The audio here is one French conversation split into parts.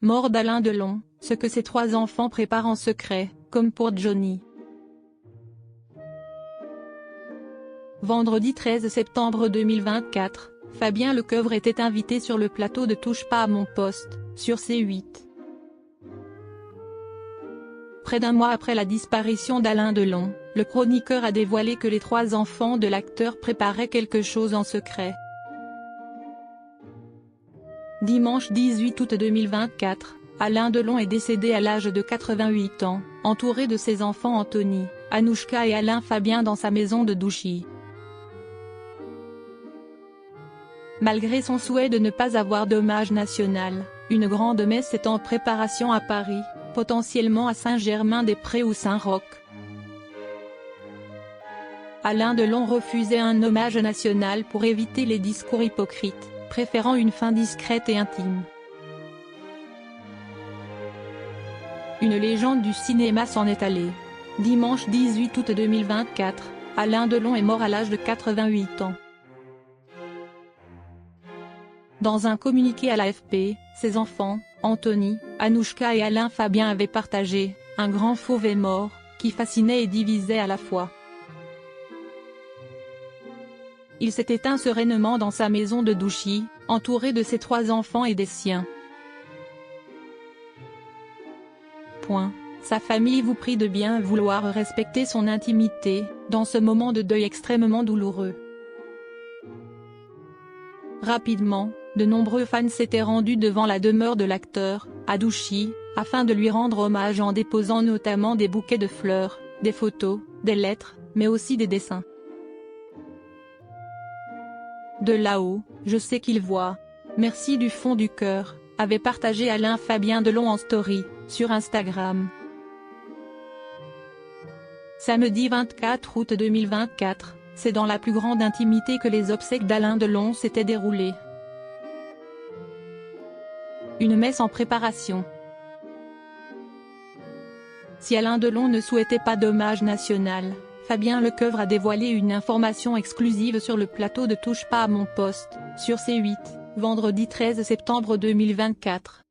mort d'Alain Delon, ce que ses 3 enfants préparent en secret, comme pour Johnny. Vendredi 13 septembre 2024, Fabien Lecoeuvre était invité sur le plateau de Touche pas à mon poste, sur C8. Près d'un mois après la disparition d'Alain Delon, le chroniqueur a dévoilé que les 3 enfants de l'acteur préparaient quelque chose en secret. Dimanche 18 août 2024, Alain Delon est décédé à l'âge de 88 ans, entouré de ses enfants Anthony, Anouchka et Alain Fabien dans sa maison de Douchy. Malgré son souhait de ne pas avoir d'hommage national, une grande messe est en préparation à Paris, potentiellement à Saint-Germain-des-Prés ou Saint-Roch. Alain Delon refusait un hommage national pour éviter les discours hypocrites, préférant une fin discrète et intime. Une légende du cinéma s'en est allée. Dimanche 18 août 2024, Alain Delon est mort à l'âge de 88 ans. Dans un communiqué à l'AFP, ses enfants, Anthony, Anouchka et Alain Fabien avaient partagé « un grand fauve est mort, qui fascinait et divisait à la fois ». Il s'est éteint sereinement dans sa maison de Douchy, entouré de ses 3 enfants et des siens. Sa famille vous prie de bien vouloir respecter son intimité, dans ce moment de deuil extrêmement douloureux. Rapidement, de nombreux fans s'étaient rendus devant la demeure de l'acteur, à Douchy, afin de lui rendre hommage en déposant notamment des bouquets de fleurs, des photos, des lettres, mais aussi des dessins. De là-haut, je sais qu'il voit. Merci du fond du cœur, avait partagé Alain Fabien Delon en story, sur Instagram. Samedi 24 août 2024, c'est dans la plus grande intimité que les obsèques d'Alain Delon s'étaient déroulées. Une messe en préparation. Si Alain Delon ne souhaitait pas d'hommage national, Fabien Lecoeuvre a dévoilé une information exclusive sur le plateau de Touche pas à mon poste, sur C8, vendredi 13 septembre 2024.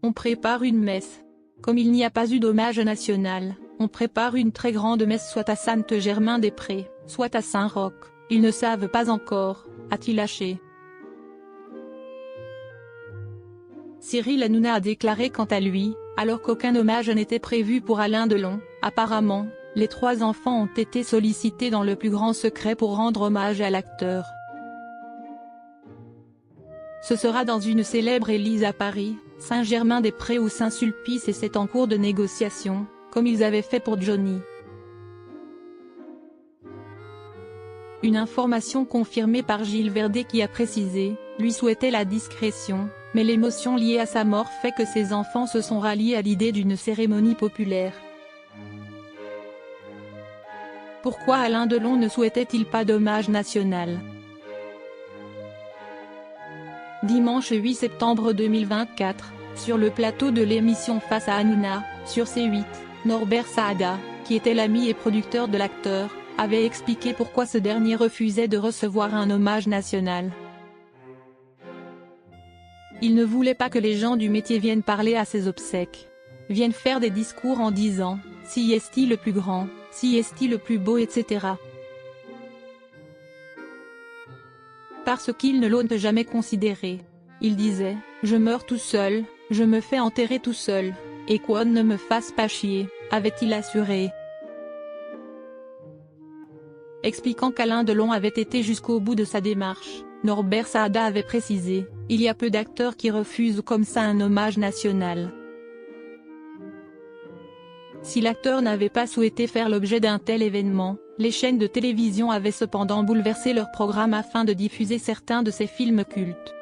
On prépare une messe. Comme il n'y a pas eu d'hommage national, on prépare une très grande messe soit à Saint-Germain-des-Prés, soit à Saint-Roch, ils ne savent pas encore, a-t-il lâché. Cyril Hanouna a déclaré quant à lui, alors qu'aucun hommage n'était prévu pour Alain Delon, apparemment, les 3 enfants ont été sollicités dans le plus grand secret pour rendre hommage à l'acteur. Ce sera dans une célèbre église à Paris, Saint-Germain-des-Prés ou Saint-Sulpice et c'est en cours de négociation, comme ils avaient fait pour Johnny. Une information confirmée par Gilles Verdet qui a précisé, lui souhaitait la discrétion, mais l'émotion liée à sa mort fait que ses enfants se sont ralliés à l'idée d'une cérémonie populaire. Pourquoi Alain Delon ne souhaitait-il pas d'hommage national? Dimanche 8 septembre 2024, sur le plateau de l'émission Face à Hanouna, sur C8, Norbert Saada, qui était l'ami et producteur de l'acteur, avait expliqué pourquoi ce dernier refusait de recevoir un hommage national. Il ne voulait pas que les gens du métier viennent parler à ses obsèques. Viennent faire des discours en disant « Si est-il le plus grand, si est-il le plus beau etc. » Parce qu'il ne l'ont jamais considéré. Il disait « Je meurs tout seul, je me fais enterrer tout seul, et qu'on ne me fasse pas chier », avait-il assuré. Expliquant qu'Alain Delon avait été jusqu'au bout de sa démarche, Norbert Saada avait précisé « Il y a peu d'acteurs qui refusent comme ça un hommage national. Si l'acteur n'avait pas souhaité faire l'objet d'un tel événement, les chaînes de télévision avaient cependant bouleversé leur programme afin de diffuser certains de ses films cultes.